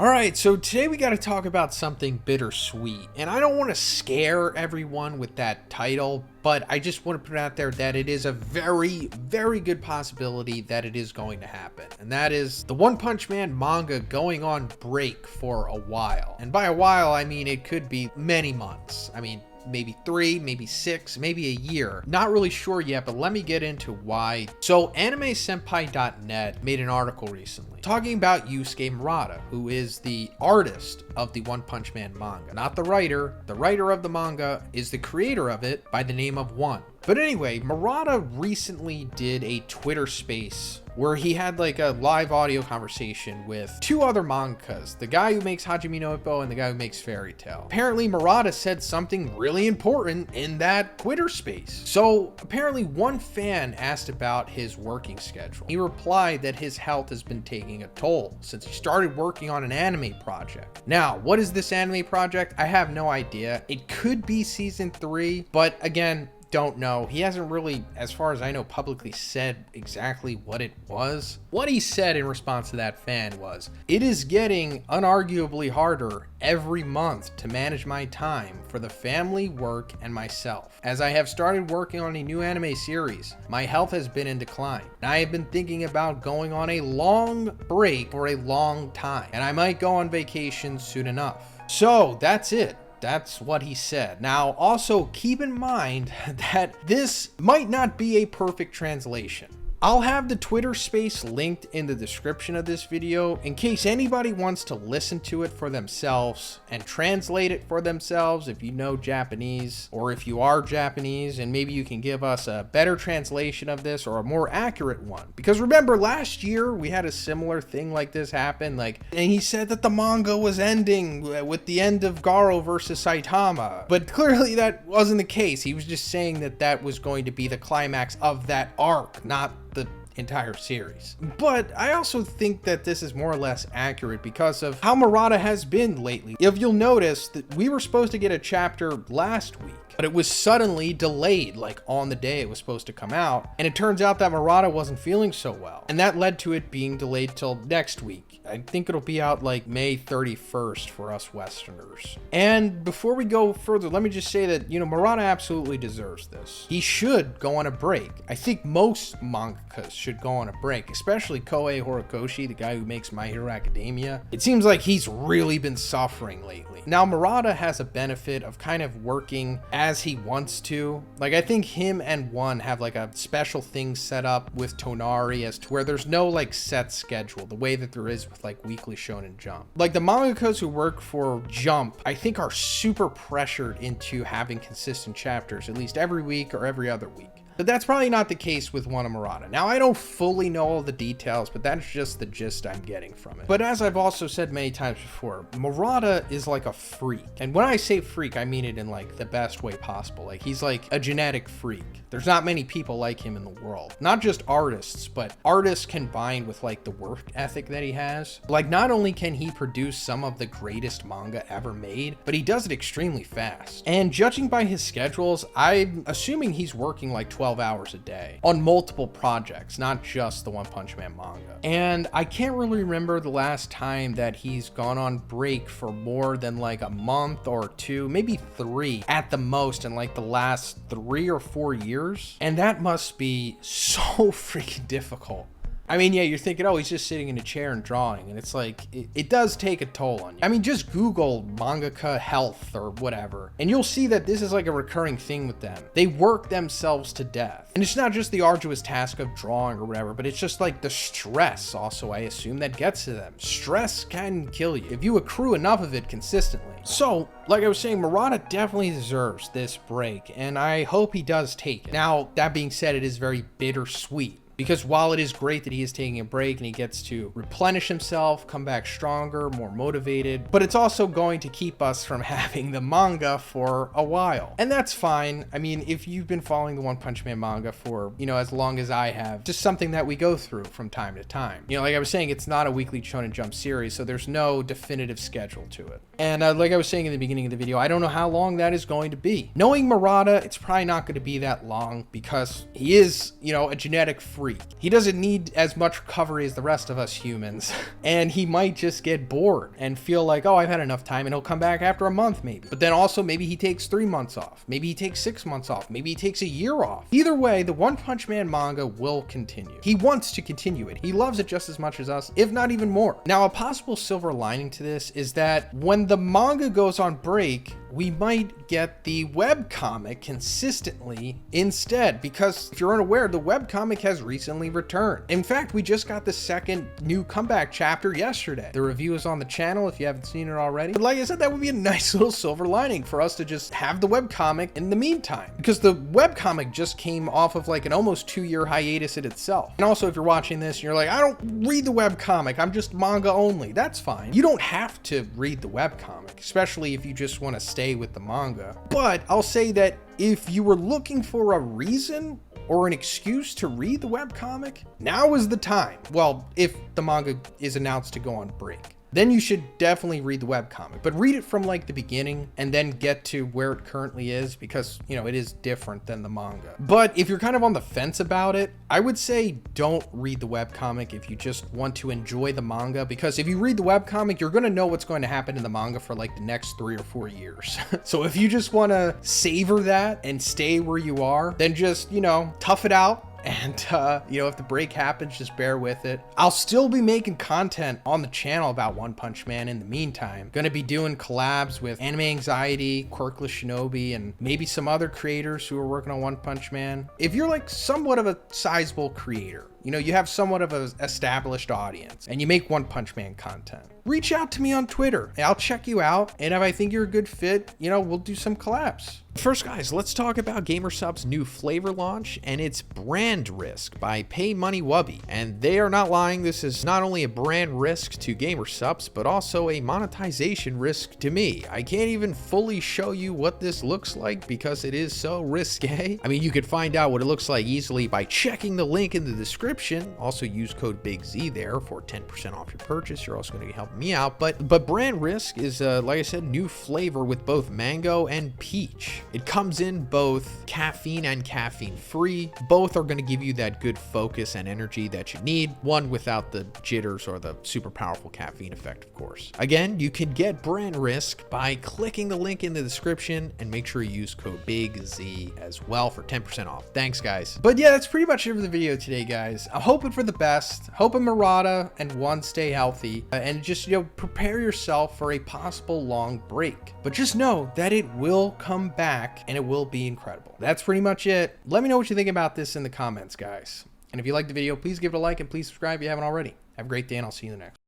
Alright, so today we got to talk about something bittersweet, and I don't want to scare everyone with that title, but I just want to put out there that it is a very, very good possibility that it is going to happen, and that is the One Punch Man manga going on break for a while. And by a while, I mean it could be many months. I mean, maybe 3, maybe 6, maybe a year. Not really sure yet, but let me get into why. So AnimeSenpai.net made an article recently talking about Yusuke Murata, who is the artist of the One Punch Man manga. Not the writer. The writer of the manga is the creator of it by the name of One. But anyway, Murata recently did a Twitter space where he had like a live audio conversation with 2 other mangakas, the guy who makes Hajime no Ippo and the guy who makes Fairy Tail. Apparently Murata said something really important in that Twitter space. So apparently one fan asked about his working schedule. He replied that his health has been taking a toll since he started working on an anime project. Now, what is this anime project? I have no idea. It could be season 3, but again, don't know. He hasn't really, as far as I know, publicly said exactly what it was. What he said in response to that fan was, "It is getting unarguably harder every month to manage my time for the family, work, and myself. As I have started working on a new anime series, my health has been in decline. And I have been thinking about going on a long break for a long time, and I might go on vacation soon enough." So that's it. That's what he said. Now, also keep in mind that this might not be a perfect translation. I'll have the Twitter space linked in the description of this video in case anybody wants to listen to it for themselves and translate it for themselves if you know Japanese, or if you are Japanese, and maybe you can give us a better translation of this or a more accurate one. Because remember, last year we had a similar thing like this happen, and he said that the manga was ending with the end of Garo versus Saitama, but clearly that wasn't the case. He was just saying that that was going to be the climax of that arc, not the entire series. But I also think that this is more or less accurate because of how Murata has been lately. If you'll notice that we were supposed to get a chapter last week, but it was suddenly delayed, like on the day it was supposed to come out. And it turns out that Murata wasn't feeling so well, and that led to it being delayed till next week. I think it'll be out like May 31st for us Westerners. And before we go further, let me just say that, Murata absolutely deserves this. He should go on a break. I think most mangakas should go on a break, especially Koei Horikoshi, the guy who makes My Hero Academia. It seems like he's really been suffering lately. Now, Murata has a benefit of kind of working as he wants to. Like, I think him and One have like a special thing set up with Tonari as to where there's no like set schedule, the way that there is with like Weekly Shonen Jump. Like the mangakas who work for Jump, I think are super pressured into having consistent chapters at least every week or every other week. But that's probably not the case with One Murata. Now, I don't fully know all the details, but that's just the gist I'm getting from it. But as I've also said many times before, Murata is like a freak. And when I say freak, I mean it in like the best way possible. Like, he's like a genetic freak. There's not many people like him in the world. Not just artists, but artists combined with like the work ethic that he has. Like, not only can he produce some of the greatest manga ever made, but he does it extremely fast. And judging by his schedules, I'm assuming he's working like 12 hours a day on multiple projects, not just the One Punch Man manga. And I can't really remember the last time that he's gone on break for more than like a month or 2, maybe 3 at the most in like the last 3 or 4 years. And that must be so freaking difficult. I mean, yeah, you're thinking, oh, he's just sitting in a chair and drawing. And it's like, it does take a toll on you. I mean, just Google mangaka health or whatever, and you'll see that this is like a recurring thing with them. They work themselves to death. And it's not just the arduous task of drawing or whatever, but it's just like the stress also, I assume, that gets to them. Stress can kill you if you accrue enough of it consistently. So, like I was saying, Murata definitely deserves this break, and I hope he does take it. Now, that being said, it is very bittersweet. Because while it is great that he is taking a break and he gets to replenish himself, come back stronger, more motivated, but it's also going to keep us from having the manga for a while. And that's fine. I mean, if you've been following the One Punch Man manga for, as long as I have, just something that we go through from time to time. Like I was saying, it's not a weekly Shonen Jump series, so there's no definitive schedule to it. And like I was saying in the beginning of the video, I don't know how long that is going to be. Knowing Murata, it's probably not going to be that long because he is, a genetic freak. freak. He doesn't need as much recovery as the rest of us humans. And he might just get bored and feel like, oh, I've had enough time, and he'll come back after a month maybe. But then also maybe he takes 3 months off. Maybe he takes 6 months off. Maybe he takes a year off. Either way, the One Punch Man manga will continue. He wants to continue it. He loves it just as much as us, if not even more. Now, a possible silver lining to this is that when the manga goes on break, we might get the webcomic consistently instead, because if you're unaware, the webcomic has recently returned. In fact, we just got the second new comeback chapter yesterday. The review is on the channel if you haven't seen it already. But like I said, that would be a nice little silver lining for us to just have the webcomic in the meantime, because the webcomic just came off of like an almost 2-year hiatus in itself. And also, if you're watching this and you're like, I don't read the webcomic, I'm just manga only, that's fine. You don't have to read the webcomic, especially if you just want to stay with the manga. But I'll say that if you were looking for a reason or an excuse to read the webcomic, now is the time. Well, if the manga is announced to go on break, then you should definitely read the webcomic, but read it from like the beginning and then get to where it currently is, because, you know, it is different than the manga. But if you're kind of on the fence about it, I would say don't read the webcomic if you just want to enjoy the manga, because if you read the webcomic, you're going to know what's going to happen in the manga for like the next 3 or 4 years. So if you just want to savor that and stay where you are, then just, you know, tough it out. And, you know, if the break happens, just bear with it. I'll still be making content on the channel about One Punch Man in the meantime. Gonna be doing collabs with Anime Anxiety, Quirkless Shinobi, and maybe some other creators who are working on One Punch Man. If you're like somewhat of a sizable creator, you know, you have somewhat of an established audience, and you make One Punch Man content, reach out to me on Twitter. I'll check you out, and if I think you're a good fit, you know, we'll do some collabs. First, guys, let's talk about GamerSup's new flavor launch, and it's Brand Risk by Pay Money Wubby. And they are not lying, this is not only a brand risk to GamerSups, but also a monetization risk to me. I can't even fully show you what this looks like because it is so risque. I mean, you could find out what it looks like easily by checking the link in the description. Also use code BIGZ there for 10% off your purchase. You're also going to help me out. But Brand Risk is, like I said, new flavor with both mango and peach. It comes in both caffeine and caffeine free. Both are going to give you that good focus and energy that you need. One without the jitters or the super powerful caffeine effect, of course. Again, you can get Brand Risk by clicking the link in the description, and make sure you use code BIGZ as well for 10% off. Thanks, guys. But yeah, that's pretty much it for the video today, guys. I'm hoping for the best. Hoping Murata and One stay healthy, and just, you know, prepare yourself for a possible long break. But just know that it will come back, and it will be incredible. That's pretty much it. Let me know what you think about this in the comments, guys. And if you liked the video, please give it a like, and please subscribe if you haven't already. Have a great day, and I'll see you in the next one.